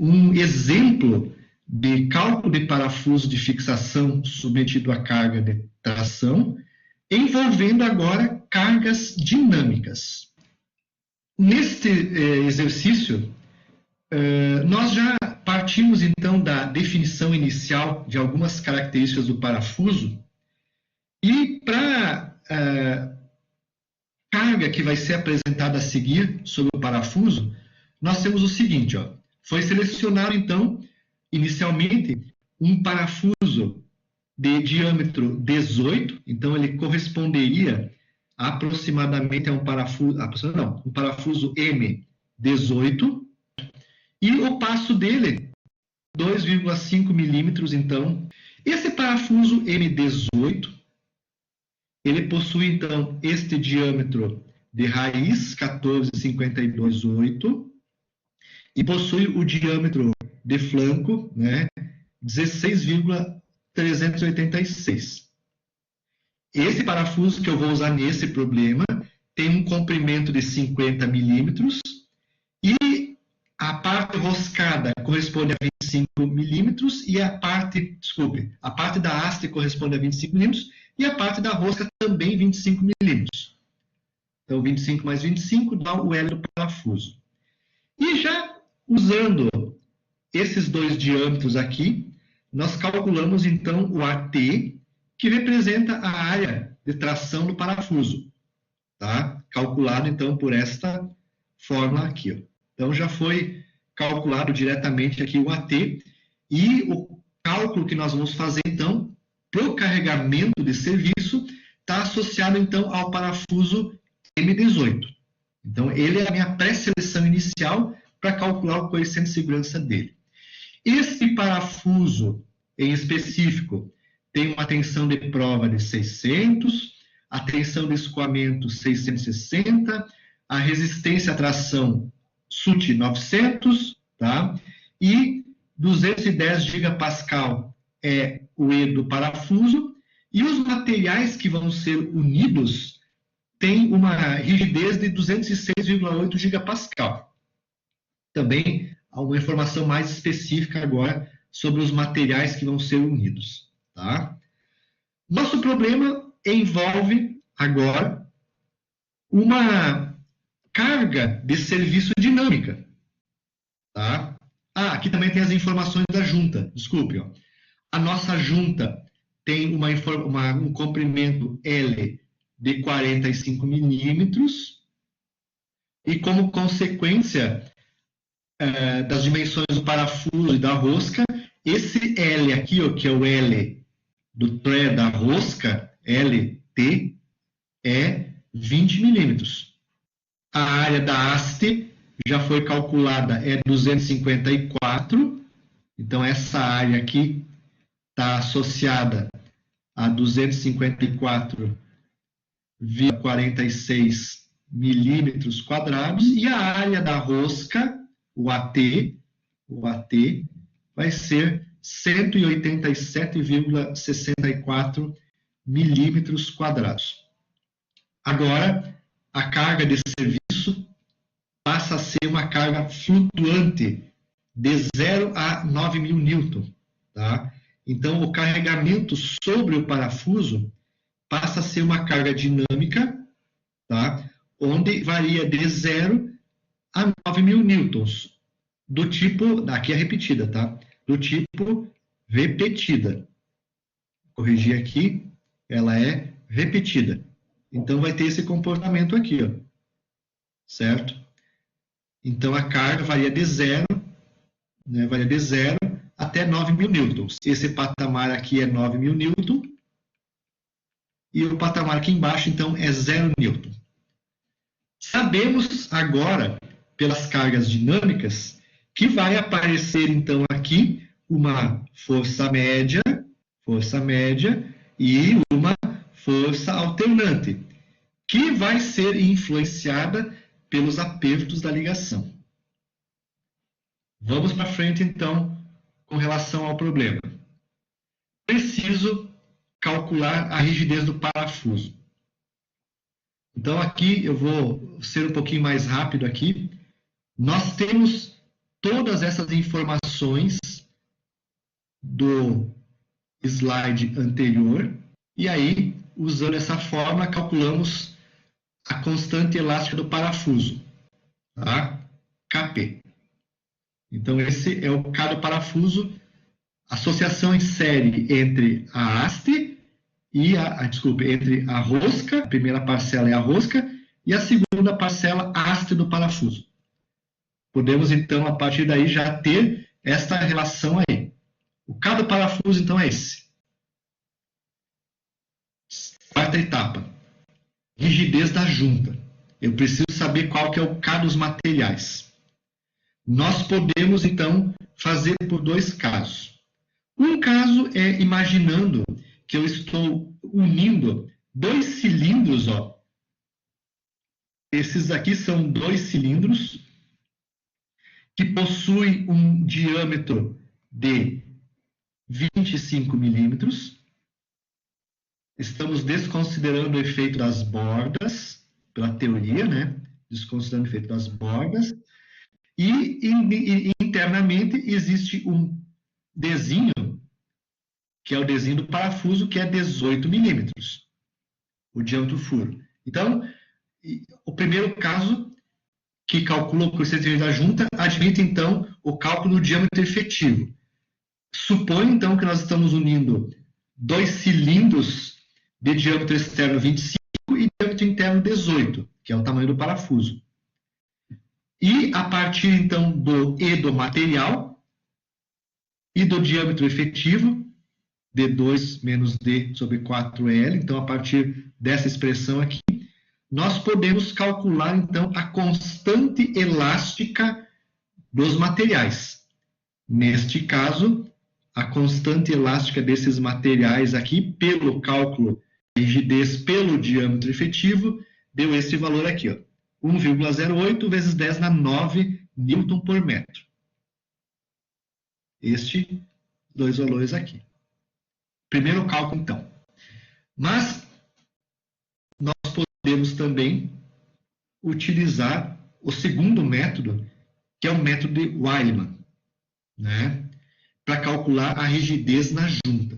um exemplo de cálculo de parafuso de fixação submetido à carga de tração, envolvendo agora cargas dinâmicas. Neste exercício, nós já partimos então da definição inicial de algumas características do parafuso, e para carga que vai ser apresentada a seguir sobre o parafuso, nós temos o seguinte, ó, foi selecionado então, inicialmente, um parafuso de diâmetro 18, então ele corresponderia aproximadamente a um parafuso M18, e o passo dele, 2,5 milímetros, então. Esse parafuso M18, ele possui, então, este diâmetro de raiz, 14,528, e possui o diâmetro de flanco, né, 16,386. Esse parafuso que eu vou usar nesse problema tem um comprimento de 50 milímetros e a parte roscada corresponde a 25 milímetros e a parte da haste corresponde a 25 milímetros e a parte da rosca também 25 milímetros. Então, 25 mais 25 dá o L do parafuso. E já usando esses dois diâmetros aqui, nós calculamos então o AT, que representa a área de tração do parafuso. Tá? Calculado então por esta fórmula aqui. Ó. Então já foi calculado diretamente aqui o AT, e o cálculo que nós vamos fazer então para o carregamento de serviço está associado então ao parafuso M18. Então ele é a minha pré-seleção inicial para calcular o coeficiente de segurança dele. Esse parafuso em específico tem uma tensão de prova de 600, a tensão de escoamento 660, a resistência à tração SUT 900, tá? E 210 gigapascal é o E do parafuso, e os materiais que vão ser unidos têm uma rigidez de 206,8 gigapascal. Também há uma informação mais específica agora sobre os materiais que vão ser unidos. Tá? Nosso problema envolve agora uma carga de serviço dinâmica. Tá? Aqui também tem as informações da junta. Desculpe. Ó. A nossa junta tem um comprimento L de 45 milímetros e, como consequência das dimensões do parafuso e da rosca, esse L aqui, ó, que é o L do pré da rosca, LT, é 20 milímetros. A área da haste já foi calculada, é 254, então essa área aqui está associada a 254,46 milímetros quadrados, e a área da rosca, o AT vai ser 187,64 milímetros quadrados. Agora, a carga de serviço passa a ser uma carga flutuante de 0 a 9.000 newton. Tá? Então, o carregamento sobre o parafuso passa a ser uma carga dinâmica, tá? Onde varia de 0 a 9.000 newtons, do tipo, aqui é repetida, tá? Do tipo repetida. Vou corrigir aqui, ela é repetida. Então, vai ter esse comportamento aqui, ó. Certo? Então, a carga varia de 0, né, varia de 0 até 9.000 newtons. Esse patamar aqui é 9.000 newton, e o patamar aqui embaixo, então, é 0 newton. Sabemos agora, pelas cargas dinâmicas, que vai aparecer, então, aqui uma força média e uma força alternante, que vai ser influenciada pelos apertos da ligação. Vamos para frente, então, com relação ao problema. Preciso calcular a rigidez do parafuso. Então, aqui eu vou ser um pouquinho mais rápido aqui. Nós temos todas essas informações do slide anterior, e aí, usando essa fórmula, calculamos a constante elástica do parafuso, tá? Kp. Então, esse é o K do parafuso, associação em série entre a haste e entre a rosca, a primeira parcela é a rosca, e a segunda parcela, a haste do parafuso. Podemos, então, a partir daí, já ter esta relação aí. O K do parafuso, então, é esse. Quarta etapa. Rigidez da junta. Eu preciso saber qual que é o K dos materiais. Nós podemos, então, fazer por dois casos. Um caso é imaginando que eu estou unindo dois cilindros, ó. Esses aqui são dois cilindros que possuem um diâmetro de 25 milímetros. Estamos desconsiderando o efeito das bordas, pela teoria, né? Desconsiderando o efeito das bordas. E internamente existe um desenho, que é o desenho do parafuso, que é 18 milímetros, o diâmetro furo. Então, o primeiro caso, que calcula o coeficiente da junta, admite, então, o cálculo do diâmetro efetivo. Supõe, então, que nós estamos unindo dois cilindros de diâmetro externo 25 e diâmetro interno 18, que é o tamanho do parafuso. E a partir, então, do E do material e do diâmetro efetivo, D2 menos D sobre 4L, então, a partir dessa expressão aqui, nós podemos calcular, então, a constante elástica dos materiais. Neste caso, a constante elástica desses materiais aqui, pelo cálculo de rigidez pelo diâmetro efetivo, deu esse valor aqui, ó. 1,08 vezes 10 na 9 Newton por metro. Estes dois valores aqui. Primeiro cálculo, então. Mas nós podemos também utilizar o segundo método, que é o método de Wileman, né? Para calcular a rigidez na junta.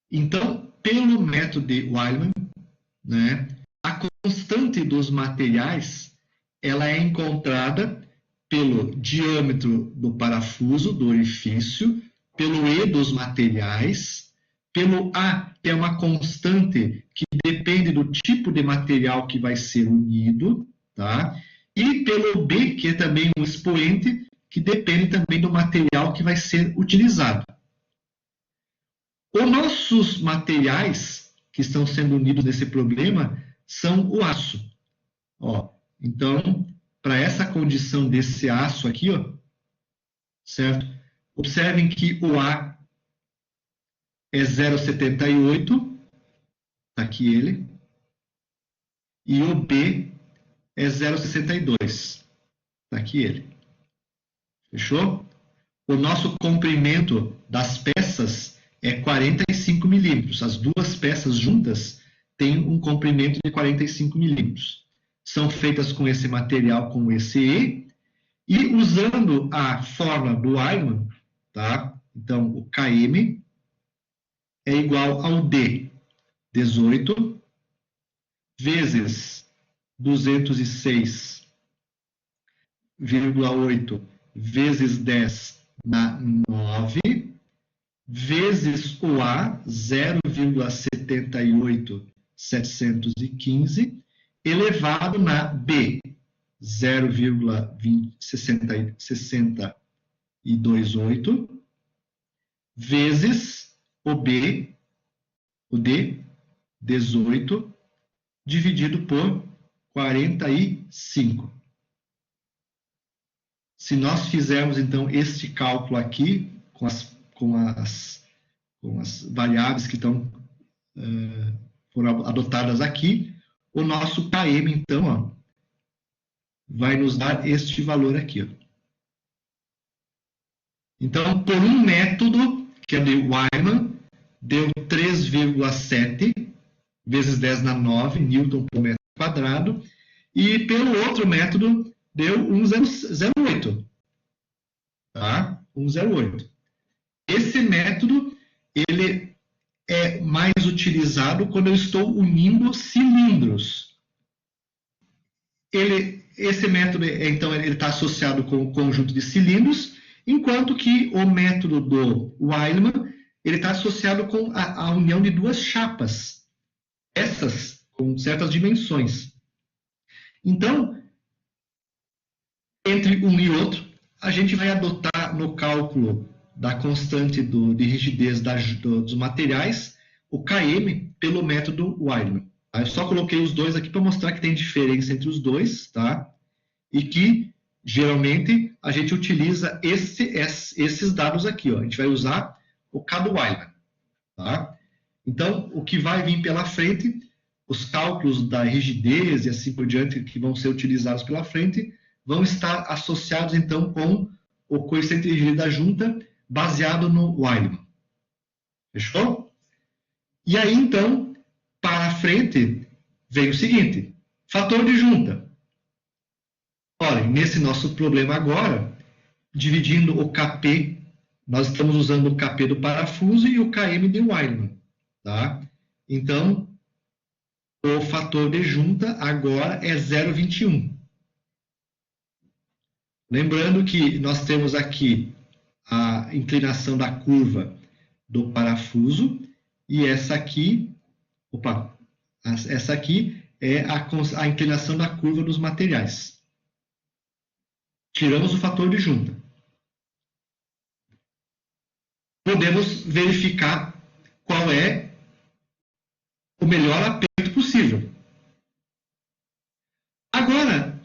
Então, pelo método de Wileman, né, a constante dos materiais, ela é encontrada pelo diâmetro do parafuso, do orifício, pelo E dos materiais, pelo A, que é uma constante que depende do tipo de material que vai ser unido, tá? E pelo B, que é também um expoente, que depende também do material que vai ser utilizado. Os nossos materiais que estão sendo unidos nesse problema são o aço. Ó, então, para essa condição desse aço aqui, ó, certo? Observem que o A é 0,78, está aqui ele, e o B é 0,62, está aqui ele. Fechou? O nosso comprimento das peças é 45 milímetros. As duas peças juntas têm um comprimento de 45 milímetros. São feitas com esse material, com esse E, e usando a fórmula do Wileman, tá? Então, o Km é igual ao D, 18, vezes 206,8 vezes 10 na 9, vezes o A, 0,78715, elevado na B, 0,628, vezes o B, o D, 18, dividido por 45. Se nós fizermos, então, este cálculo aqui, com as variáveis que foram adotadas aqui, o nosso Km, então, ó, vai nos dar este valor aqui. Ó. Então, por um método, que é de Wileman, deu 3,7 vezes 10 na 9 Newton por metro quadrado, e pelo outro método deu 1,08 tá? 108. Esse método, ele é mais utilizado quando eu estou unindo cilindros. Esse método, então, ele está associado com o conjunto de cilindros, enquanto que o método do Wileman, ele está associado com a união de duas chapas, essas com certas dimensões. Então, entre um e outro, a gente vai adotar no cálculo da constante de rigidez dos materiais o Km pelo método Wileman. Eu só coloquei os dois aqui para mostrar que tem diferença entre os dois, tá? E que, geralmente, a gente utiliza esses dados aqui, ó. A gente vai usar o K do Wileman, tá? Então, o que vai vir pela frente, os cálculos da rigidez e assim por diante, que vão ser utilizados pela frente, vão estar associados, então, com o coeficiente de rigidez da junta, baseado no Wileman. Fechou? E aí, então, para a frente, vem o seguinte, fator de junta. Olha, nesse nosso problema agora, dividindo o Kp, nós estamos usando o Kp do parafuso e o Km de Wileman, tá? Então, o fator de junta agora é 0,21. Lembrando que nós temos aqui a inclinação da curva do parafuso e essa aqui é a inclinação da curva dos materiais. Tiramos o fator de junta. Podemos verificar qual é o melhor aperto possível. Agora,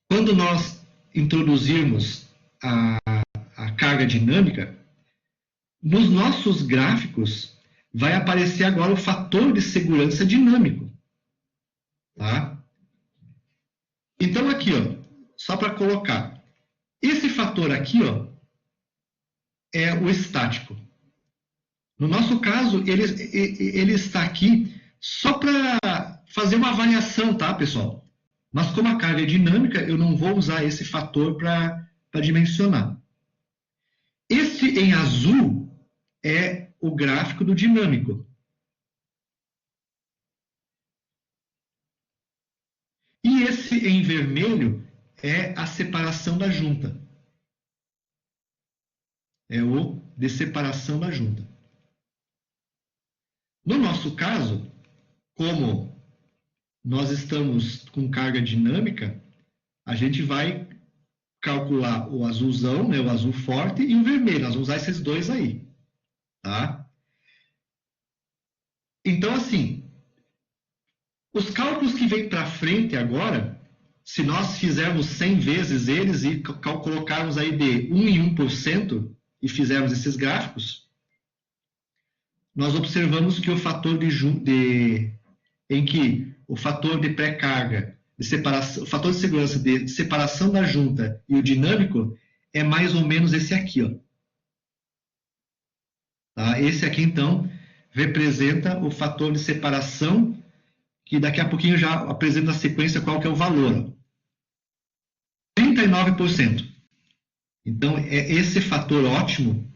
quando nós introduzirmos a carga dinâmica, nos nossos gráficos vai aparecer agora o fator de segurança dinâmico. Tá? Então, aqui, ó, só para colocar, esse fator aqui, ó, é o estático. No nosso caso, ele está aqui só para fazer uma avaliação, tá, pessoal? Mas como a carga é dinâmica, eu não vou usar esse fator para dimensionar. Esse em azul é o gráfico do dinâmico. E esse em vermelho é a separação da junta. É o de separação da junta. No nosso caso, como nós estamos com carga dinâmica, a gente vai calcular o azulzão, né, o azul forte, e o vermelho. Nós vamos usar esses dois aí. Tá? Então, assim, os cálculos que vêm para frente agora, se nós fizermos 100 vezes eles e colocarmos aí de 1 em 1% e fizermos esses gráficos, nós observamos que o fator em que o fator de pré-carga, o fator de segurança de separação da junta e o dinâmico é mais ou menos esse aqui, ó. Tá? Esse aqui, então, representa o fator de separação, que daqui a pouquinho já apresenta na sequência qual que é o valor. 39%. Então, esse fator ótimo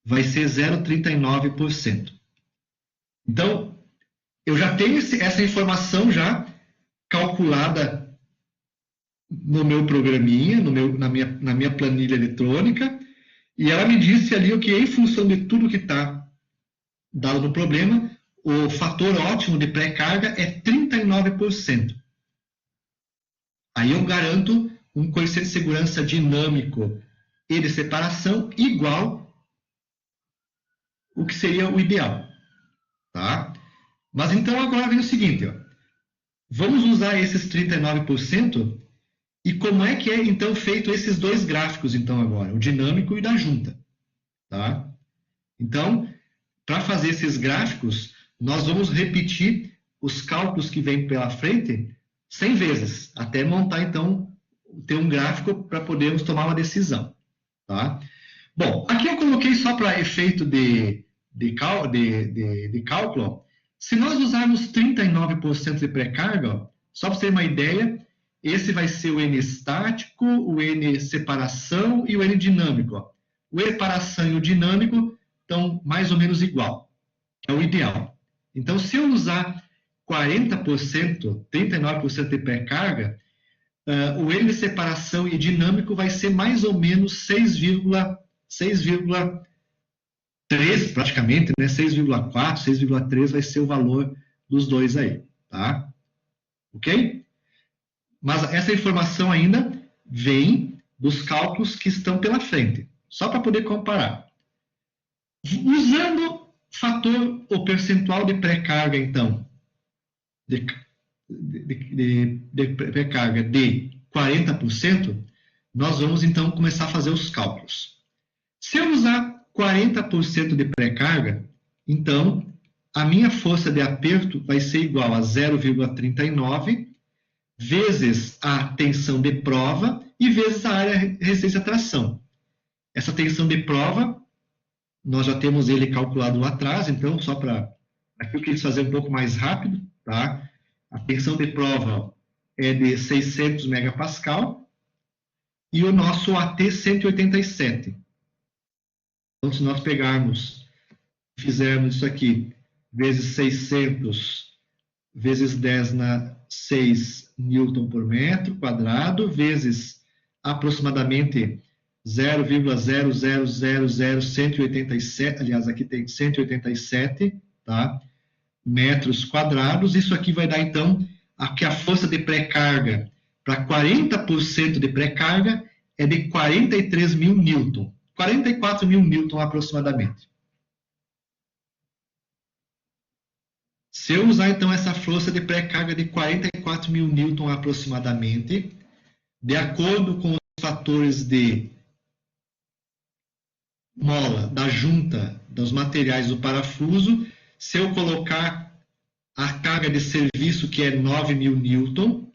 vai ser 0,39%. Então, eu já tenho essa informação já calculada no meu programinha, na minha planilha eletrônica, e ela me disse ali o que, em função de tudo que está dado no problema, o fator ótimo de pré-carga é 39%. Aí eu garanto um coeficiente de segurança dinâmico e de separação igual o que seria o ideal. Tá? Mas então agora vem o seguinte, ó. Vamos usar esses 39% e como é que é então feito esses dois gráficos então agora, o dinâmico e da junta. Tá? Então, para fazer esses gráficos, nós vamos repetir os cálculos que vêm pela frente 100 vezes, até montar então, ter um gráfico para podermos tomar uma decisão. Tá? Bom, aqui eu coloquei só para efeito de cálculo, ó. Se nós usarmos 39% de pré-carga, só para você ter uma ideia, esse vai ser o N estático, o N separação e o N dinâmico. Ó. O separação e o dinâmico estão mais ou menos igual, que é o ideal. Então, se eu usar 40%, 39% de pré-carga, o N de separação e dinâmico vai ser mais ou menos 6,3 praticamente, né? 6,4, 6,3 vai ser o valor dos dois aí, tá? Ok? Mas essa informação ainda vem dos cálculos que estão pela frente, só para poder comparar. Usando fator ou percentual de pré-carga, então, de pré-carga de 40%, nós vamos então começar a fazer os cálculos. Se eu usar 40% de pré-carga, então a minha força de aperto vai ser igual a 0,39 vezes a tensão de prova e vezes a área resistência à tração. Essa tensão de prova, nós já temos ele calculado lá atrás, então só para aqui eu quis fazer um pouco mais rápido, tá? A tensão de prova é de 600 megapascal e o nosso AT 187. Então, se nós pegarmos, fizermos isso aqui, vezes 600, vezes 10 na 6 Newton por metro quadrado, vezes aproximadamente 0,000187, aliás, aqui tem 187, tá? Metros quadrados, isso aqui vai dar, então, que a força de pré-carga para 40% de pré-carga é de 43 mil newton, 44 mil newton aproximadamente. Se eu usar, então, essa força de pré-carga de 44 mil newton aproximadamente, de acordo com os fatores de mola da junta dos materiais do parafuso, se eu colocar a carga de serviço, que é 9 mil newton,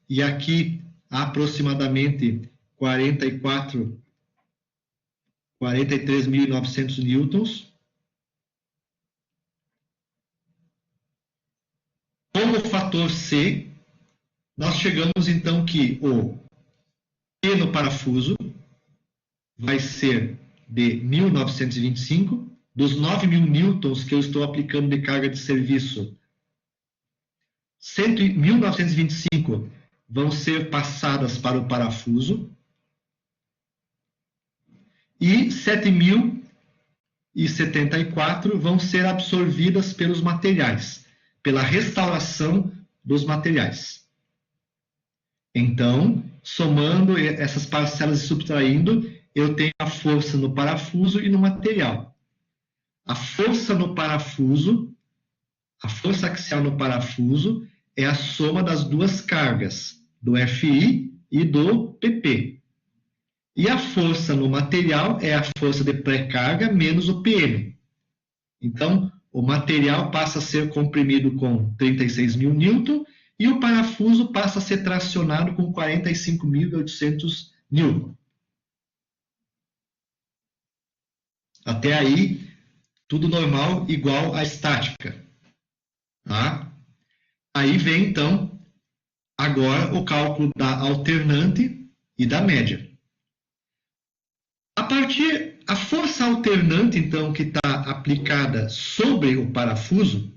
e aqui aproximadamente 43.900 newtons. Como fator C, nós chegamos então que o P no parafuso vai ser de 1925, dos 9.000 newtons que eu estou aplicando de carga de serviço, 1925 vão ser passadas para o parafuso e 7.074 vão ser absorvidas pelos materiais, pela restauração dos materiais. Então, somando essas parcelas e subtraindo, eu tenho a força no parafuso e no material. A força no parafuso, a força axial no parafuso é a soma das duas cargas, do FI e do PP. E a força no material é a força de pré-carga menos o PM. Então, o material passa a ser comprimido com 36 mil newton e o parafuso passa a ser tracionado com 45.800 newton. Até aí, tudo normal, igual à estática. Tá? Aí vem, então, agora o cálculo da alternante e da média. A força alternante, então, que está aplicada sobre o parafuso,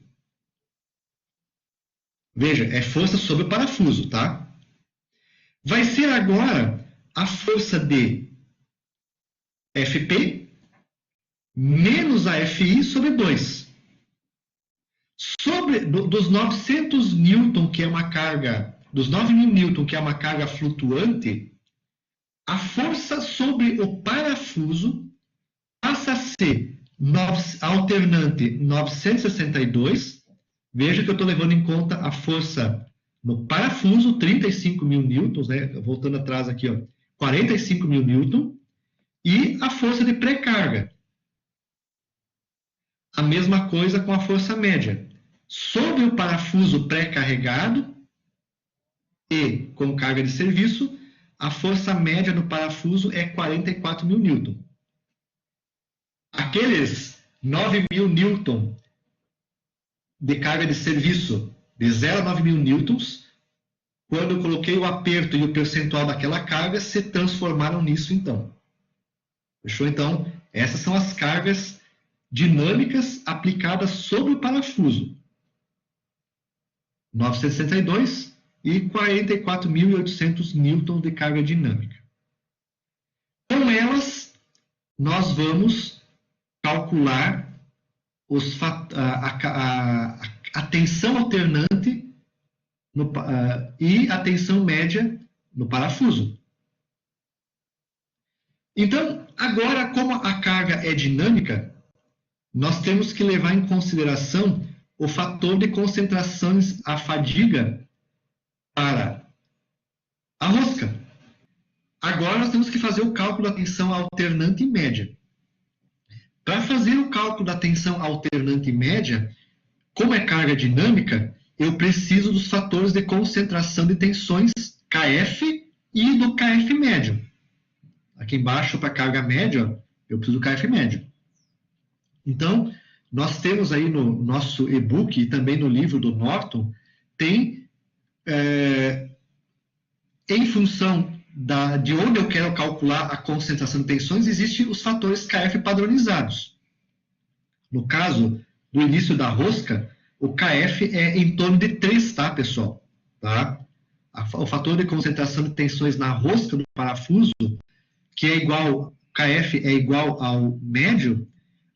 veja, é força sobre o parafuso, tá? Vai ser agora a força de FP menos a FI sobre 2. Dos 900 newton, que é uma carga, dos 9.000 newton, que é uma carga flutuante, a força sobre o parafuso passa a ser alternante 962. Veja que eu estou levando em conta a força no parafuso, 35.000 newtons, né? Voltando atrás aqui, ó, 45.000 newton, e a força de pré-carga. A mesma coisa com a força média. Sobre o parafuso pré-carregado e com carga de serviço, a força média no parafuso é 44.000 newton. Aqueles 9.000 newton de carga de serviço De 0 a 9.000 newtons, quando eu coloquei o aperto e o percentual daquela carga, se transformaram nisso então. Fechou? Então, essas são as cargas dinâmicas aplicadas sobre o parafuso. 962 e 44.800 newtons de carga dinâmica. Com elas, nós vamos calcular a tensão alternante e a tensão média no parafuso. Então, agora, como a carga é dinâmica, nós temos que levar em consideração o fator de concentrações, a fadiga, para a rosca. Agora, nós temos que fazer o cálculo da tensão alternante e média. Para fazer o cálculo da tensão alternante e média, como é carga dinâmica, eu preciso dos fatores de concentração de tensões KF e do KF médio. Aqui embaixo, para carga média, eu preciso do KF médio. Então, nós temos aí no nosso e-book e também no livro do Norton, tem, em função de onde eu quero calcular a concentração de tensões, existem os fatores KF padronizados. No caso do início da rosca, o KF é em torno de 3, tá, pessoal? Tá? O fator de concentração de tensões na rosca do parafuso, que é igual, KF é igual ao médio,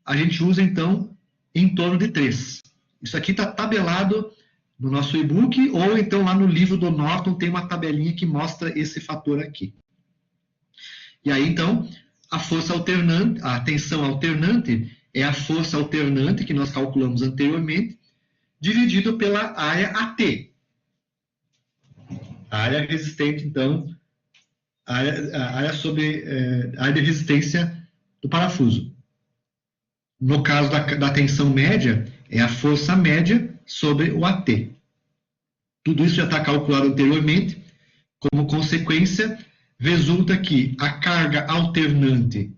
a gente usa, então, em torno de 3. Isso aqui está tabelado no nosso e-book, ou então lá no livro do Norton tem uma tabelinha que mostra esse fator aqui. E aí, então, a força alternante, a tensão alternante é a força alternante que nós calculamos anteriormente, dividido pela área AT. A área resistente, então, a área de resistência do parafuso. No caso da tensão média, é a força média sobre o AT. Tudo isso já está calculado anteriormente. Como consequência, resulta que a carga alternante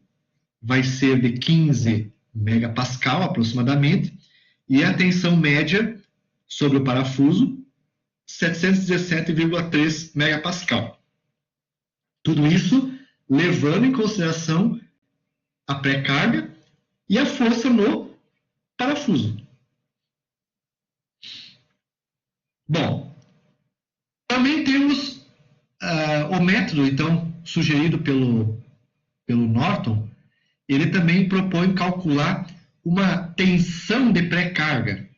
vai ser de 15 megapascal aproximadamente, e a tensão média sobre o parafuso, 717,3 megapascal. Tudo isso levando em consideração a pré-carga e a força no parafuso. Bom, também temos o método, então, sugerido pelo Norton. Ele também propõe calcular uma tensão de pré-carga.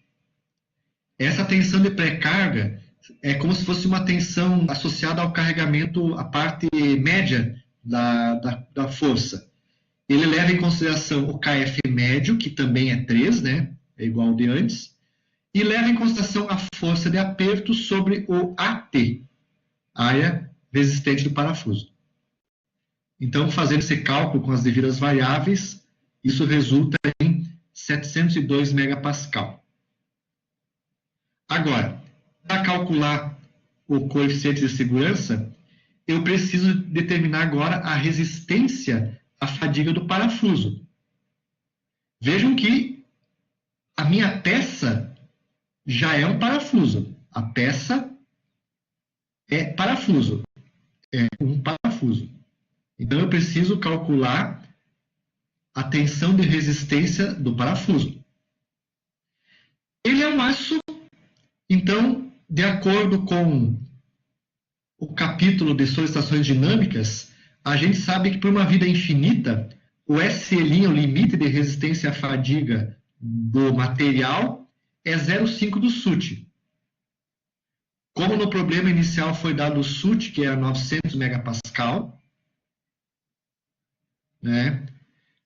Essa tensão de pré-carga é como se fosse uma tensão associada ao carregamento, a parte média da força. Ele leva em consideração o KF médio, que também é 3, né? É igual ao de antes, e leva em consideração a força de aperto sobre o AT, área resistente do parafuso. Então, fazendo esse cálculo com as devidas variáveis, isso resulta em 702 megapascal. Agora, para calcular o coeficiente de segurança, eu preciso determinar agora a resistência à fadiga do parafuso. Vejam que a minha peça já é um parafuso. A peça é parafuso. É um parafuso. Então, eu preciso calcular a tensão de resistência do parafuso. Ele é um aço, então, de acordo com o capítulo de solicitações dinâmicas, a gente sabe que por uma vida infinita, o SL, o limite de resistência à fadiga do material, é 0,5 do SUT. Como no problema inicial foi dado o SUT, que é 900 megapascal, né?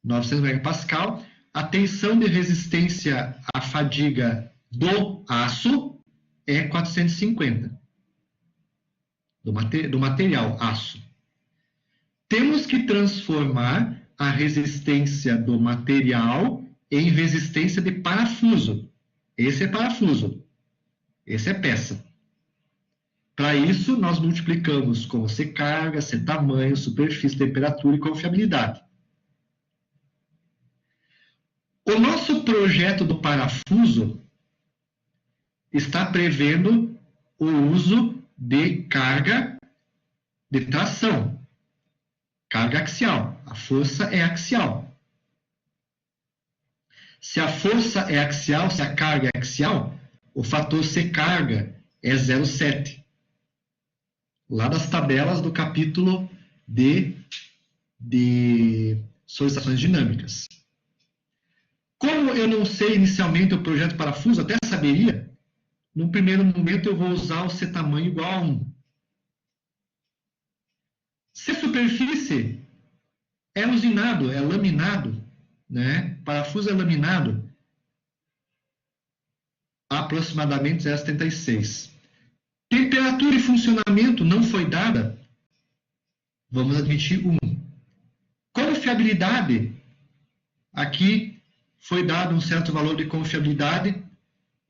900 megapascal, a tensão de resistência à fadiga do aço é 450, do material aço. Temos que transformar a resistência do material em resistência de parafuso. Esse é parafuso, esse é peça. Para isso, nós multiplicamos com C carga, C tamanho, superfície, temperatura e confiabilidade. O nosso projeto do parafuso, está prevendo o uso de carga de tração, carga axial. A força é axial. Se a força é axial, se a carga é axial, o fator C carga é 0,7. Lá das tabelas do capítulo de solicitações dinâmicas. Como eu não sei inicialmente o projeto parafuso, até saberia, no primeiro momento eu vou usar o C tamanho igual a 1. Se a superfície é usinado, é laminado, né? Parafuso é laminado, aproximadamente 0,76. Temperatura e funcionamento não foi dada, vamos admitir 1. Confiabilidade, aqui foi dado um certo valor de confiabilidade,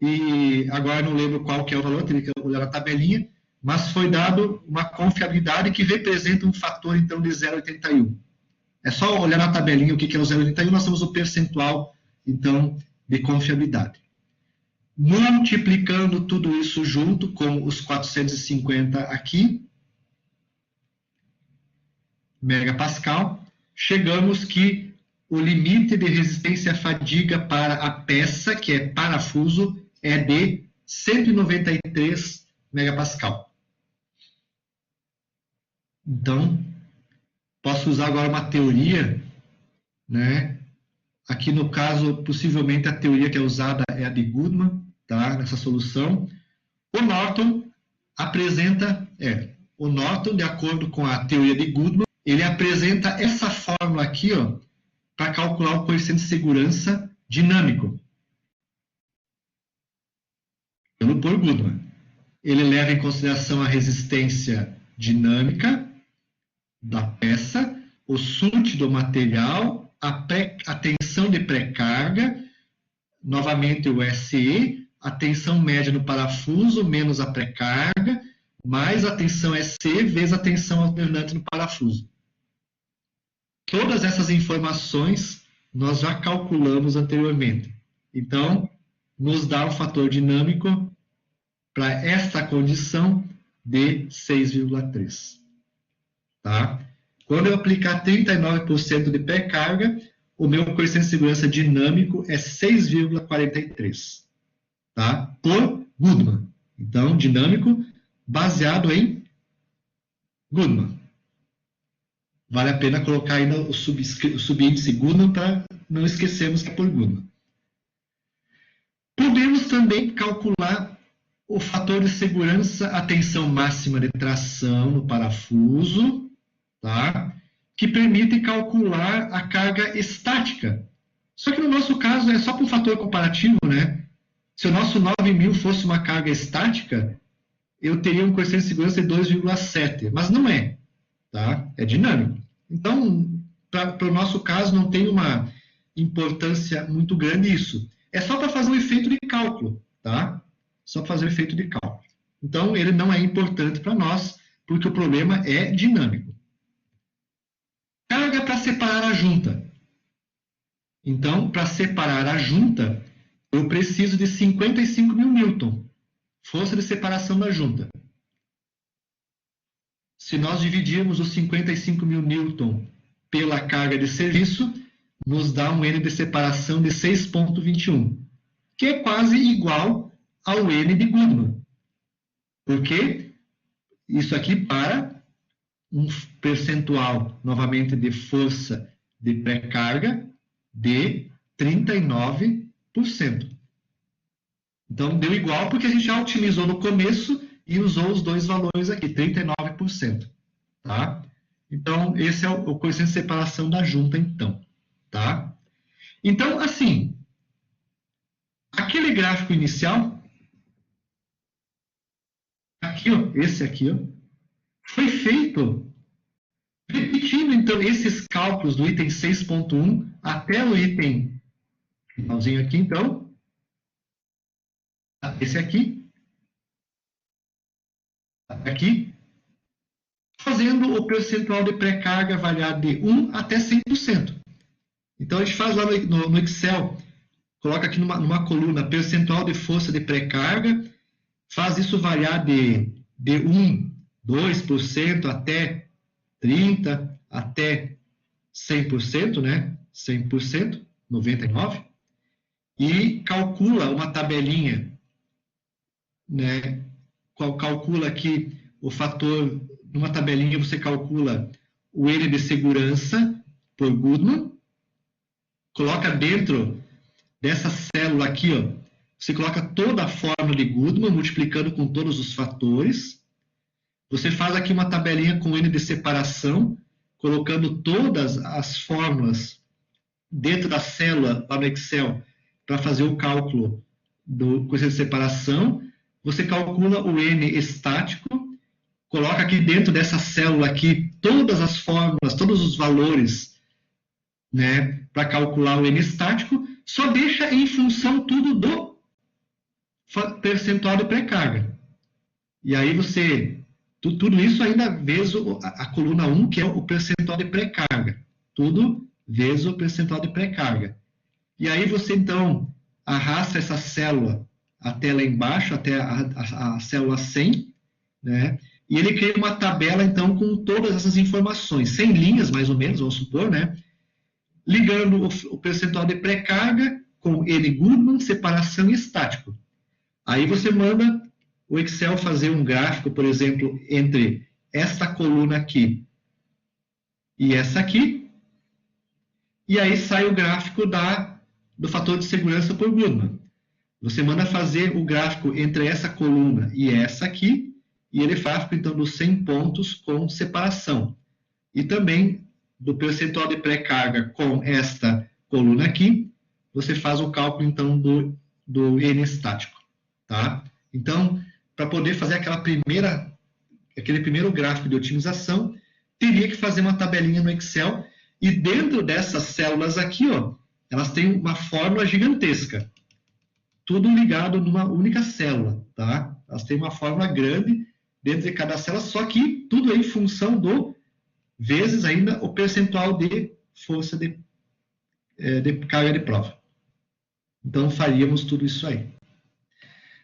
e agora não lembro qual que é o valor, teria que olhar na tabelinha, mas foi dado uma confiabilidade que representa um fator, então, de 0,81. É só olhar na tabelinha o que é o 0,81, nós temos o percentual, então, de confiabilidade. Multiplicando tudo isso junto com os 450 aqui, megapascal, chegamos que o limite de resistência à fadiga para a peça, que é parafuso, é de 193 megapascal. Então, posso usar agora uma teoria, né? Aqui no caso, possivelmente a teoria que é usada é a de Goodman, tá? Nessa solução. O Norton apresenta, o Norton, de acordo com a teoria de Goodman, ele apresenta essa fórmula aqui, ó, para calcular o coeficiente de segurança dinâmico. Pelo por Goodman. Ele leva em consideração a resistência dinâmica da peça, o SUT do material, a tensão de pré-carga, novamente o SE, a tensão média no parafuso menos a pré-carga, mais a tensão SE vezes a tensão alternante no parafuso. Todas essas informações nós já calculamos anteriormente. Então, nos dá um fator dinâmico para esta condição de 6,3. Tá? Quando eu aplicar 39% de pré-carga, o meu coeficiente de segurança dinâmico é 6,43. Tá? Por Goodman. Então, dinâmico baseado em Goodman. Vale a pena colocar ainda o subíndice Goodman para não esquecermos que é por Goodman. Podemos também calcular o fator de segurança, a tensão máxima de tração no parafuso, tá? Que permite calcular a carga estática. Só que no nosso caso é só por fator comparativo, né? Se o nosso 9.000 fosse uma carga estática, eu teria um coeficiente de segurança de 2,7, mas não é, tá? É dinâmico. Então, para o nosso caso, não tem uma importância muito grande isso. É só para fazer um efeito de cálculo, tá? Só para fazer o efeito de cálculo. Então, ele não é importante para nós, porque o problema é dinâmico. Carga para separar a junta. Então, para separar a junta, eu preciso de 55.000 newton, força de separação da junta. Se nós dividirmos os 55.000 newton pela carga de serviço, nos dá um N de separação de 6,21, que é quase igual ao N de Goodman. Porque isso aqui para um percentual, novamente, de força de pré-carga de 39%. Então, deu igual porque a gente já otimizou no começo e usou os dois valores aqui, 39%. Tá? Então, esse é o coeficiente de separação da junta, então. Tá? Então, assim, aquele gráfico inicial, aqui, ó, esse aqui, ó, foi feito repetindo, então, esses cálculos do item 6.1 até o item finalzinho aqui, então, esse aqui, fazendo o percentual de pré-carga variado de 1 até 100%. Então, a gente faz lá no Excel, coloca aqui numa coluna percentual de força de pré-carga faz isso variar de 1, 2% até 30%, até 100%, né? 100%, 99%, e calcula uma tabelinha, né? Calcula aqui o fator, numa tabelinha você calcula o N de segurança por Goodman, coloca dentro dessa célula aqui, ó, você coloca toda a fórmula de Goodman, multiplicando com todos os fatores. Você faz aqui uma tabelinha com N de separação, colocando todas as fórmulas dentro da célula lá no Excel para fazer o cálculo do coeficiente de separação. Você calcula o N estático, coloca aqui dentro dessa célula aqui todas as fórmulas, todos os valores, né, para calcular o N estático, só deixa em função tudo do percentual de pré-carga. E aí você, tudo isso ainda vezes a coluna 1, que é o percentual de pré-carga. Tudo vezes o percentual de pré-carga. E aí você, então, arrasta essa célula até lá embaixo, até a célula 100, né? E ele cria uma tabela, então, com todas essas informações, 100 linhas, mais ou menos, vamos supor, né? Ligando o percentual de pré-carga com N Goodman, separação e estático. Aí você manda o Excel fazer um gráfico, por exemplo, entre esta coluna aqui e essa aqui, e aí sai o gráfico do fator de segurança por Goodman. Você manda fazer o gráfico entre essa coluna e essa aqui, e ele faz, então, dos 100 pontos com separação. E também do percentual de pré-carga com esta coluna aqui, você faz o cálculo, então, do N estático. Tá? Então, para poder fazer aquele primeiro gráfico de otimização, teria que fazer uma tabelinha no Excel, e dentro dessas células aqui, ó, elas têm uma fórmula gigantesca. Tudo ligado numa única célula. Tá? Elas têm uma fórmula grande dentro de cada célula, só que tudo é em função vezes ainda o percentual de força de carga de prova. Então, faríamos tudo isso aí.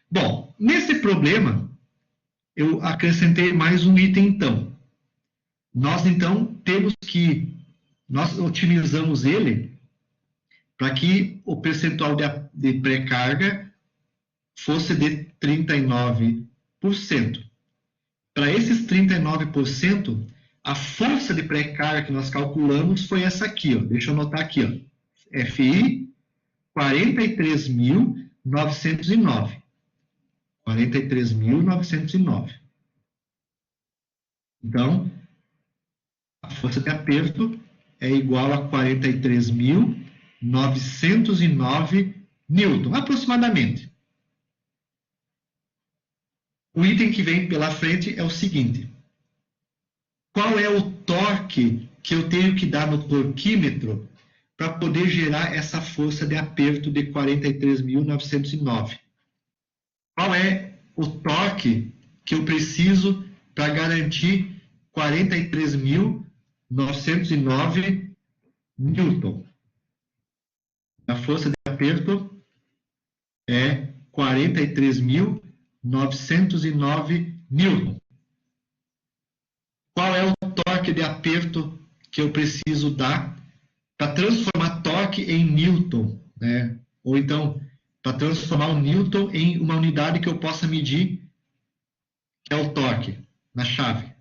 Bom, nesse problema, eu acrescentei mais um item, então. Nós, então, nós otimizamos ele para que o percentual de pré-carga fosse de 39%. Para esses 39%, a força de pré-carga que nós calculamos foi essa aqui, ó. Deixa eu anotar aqui, ó. FI 43.909. 43.909. Então, a força de aperto é igual a 43.909 newton, aproximadamente. O item que vem pela frente é o seguinte: qual é o torque que eu tenho que dar no torquímetro para poder gerar essa força de aperto de 43.909? Qual é o torque que eu preciso para garantir 43.909 newton? A força de aperto é 43.909 newton. Qual é o torque de aperto que eu preciso dar para transformar torque em newton, né? Ou então, para transformar o newton em uma unidade que eu possa medir, que é o torque, na chave.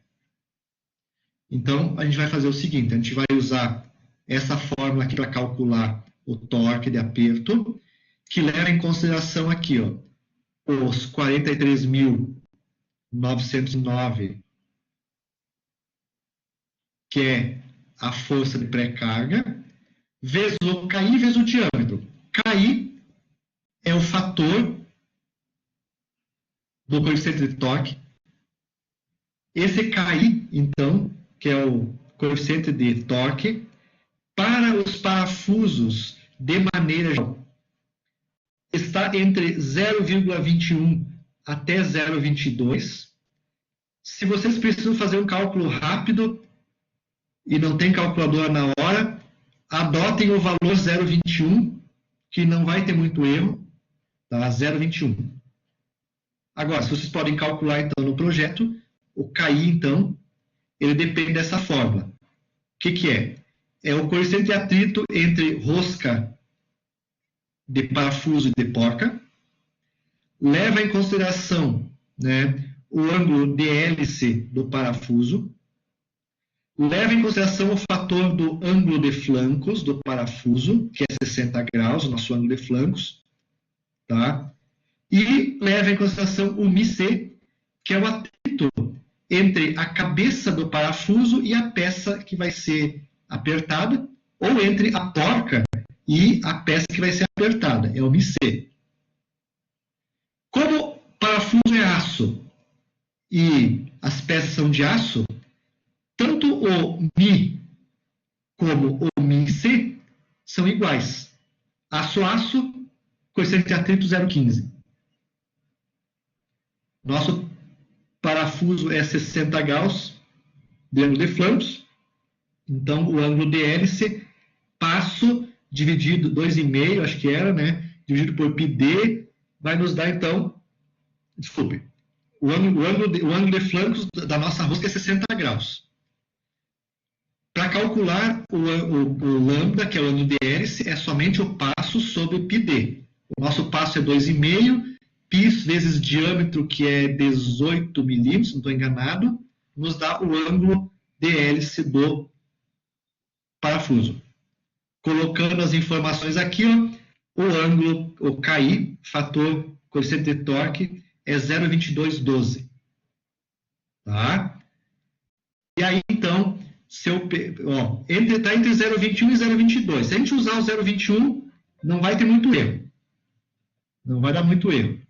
Então, a gente vai fazer o seguinte: a gente vai usar essa fórmula aqui para calcular o torque de aperto, que leva em consideração aqui, ó, os 43.909, que é a força de pré-carga, vezes o KI vezes o diâmetro. KI é o fator do coeficiente de torque. Esse KI, então, que é o coeficiente de torque, para os parafusos de maneira geral, está entre 0,21 até 0,22. Se vocês precisam fazer um cálculo rápido e não tem calculadora na hora, adotem o valor 0,21, que não vai ter muito erro, tá? 0,21. Agora, se vocês podem calcular, então, no projeto, o KI, então, ele depende dessa fórmula. O que é? É o coeficiente de atrito entre rosca de parafuso e de porca, leva em consideração, né, o ângulo de hélice do parafuso, leva em consideração o fator do ângulo de flancos do parafuso, que é 60 graus, o nosso ângulo de flancos, tá? E leva em consideração o μc, que é o atrito entre a cabeça do parafuso e a peça que vai ser apertada, ou entre a porca e a peça que vai ser apertada, é o μc. Como o parafuso é aço e as peças são de aço, tanto o Mi como o MIC são iguais. Aço-aço, coeficiente de atrito 0,15. Nosso parafuso é 60 graus de ângulo de flancos. Então, o ângulo de hélice, passo dividido 2,5, acho que era, né? Dividido por πd, vai nos dar, então, desculpe, o ângulo de flancos da nossa rosca é 60 graus. Para calcular o lambda, que é o ângulo de hélice, é somente o passo sobre πd. O nosso passo é 2,5, π vezes diâmetro, que é 18 milímetros, não estou enganado, nos dá o ângulo de hélice do parafuso. Colocando as informações aqui, ó, o ângulo, o KI, fator coeficiente de torque, é 0,2212. Tá? E aí, então, está entre 0,21 e 0,22. Se a gente usar o 0,21, não vai ter muito erro. Não vai dar muito erro.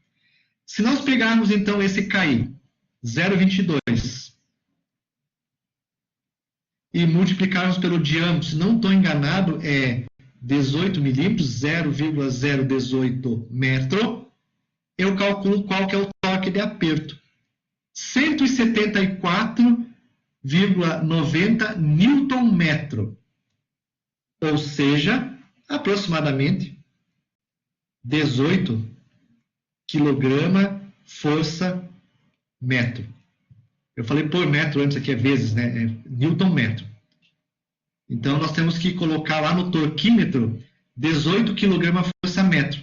Se nós pegarmos, então, esse KI, 0,22, e multiplicarmos pelo diâmetro, se não estou enganado, é 18 milímetros, 0,018 metro, eu calculo qual que é o torque de aperto. 174,90 Nm, ou seja, aproximadamente 18 kg força metro. Eu falei por metro antes, aqui é vezes, né? É Newton metro. Então, nós temos que colocar lá no torquímetro 18 kg força metro.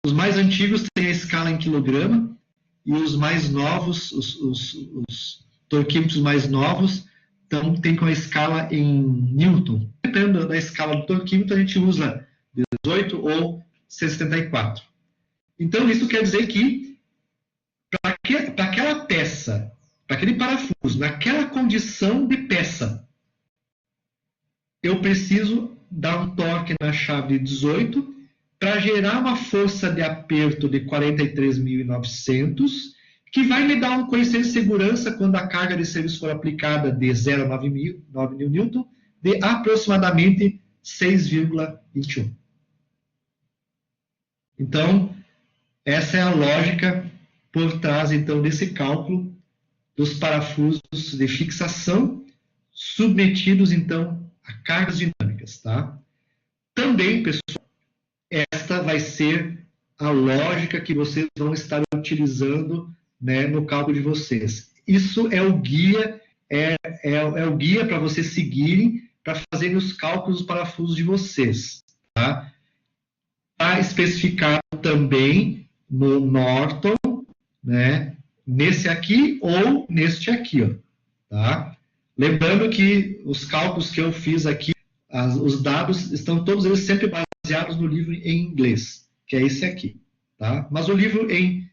Os mais antigos têm a escala em quilograma, e os mais novos, os torquímetros mais novos, então tem com a escala em Newton. Dependendo da escala do torquímetro, a gente usa 18 ou 174. Então, isso quer dizer que, para aquela peça, para aquele parafuso, naquela condição de peça, eu preciso dar um torque na chave de 18 para gerar uma força de aperto de 43.900, que vai me dar um coeficiente de segurança quando a carga de serviço for aplicada de 0 a 9.000 Newton, de aproximadamente 6,21. Então, essa é a lógica por trás, então, desse cálculo dos parafusos de fixação submetidos, então, a cargas dinâmicas, tá? Também, pessoal, esta vai ser a lógica que vocês vão estar utilizando, né, no cálculo de vocês. Isso é o guia, é o guia para vocês seguirem, para fazerem os cálculos dos parafusos de vocês, tá? Está especificado também no Norton, né, nesse aqui ou neste aqui, ó, tá? Lembrando que os cálculos que eu fiz aqui, os dados estão todos eles sempre baseados no livro em inglês, que é esse aqui, tá? Mas o livro em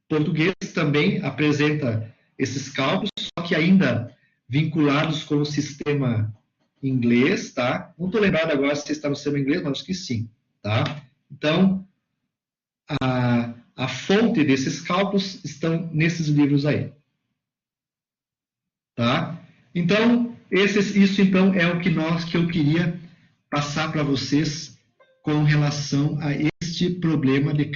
português também apresenta esses cálculos, só que ainda vinculados com o sistema inglês, tá? Não estou lembrado agora se está no sistema inglês, mas acho que sim, tá? Então, a fonte desses cálculos estão nesses livros aí, tá? Então, isso então é o que eu queria passar para vocês com relação a este problema de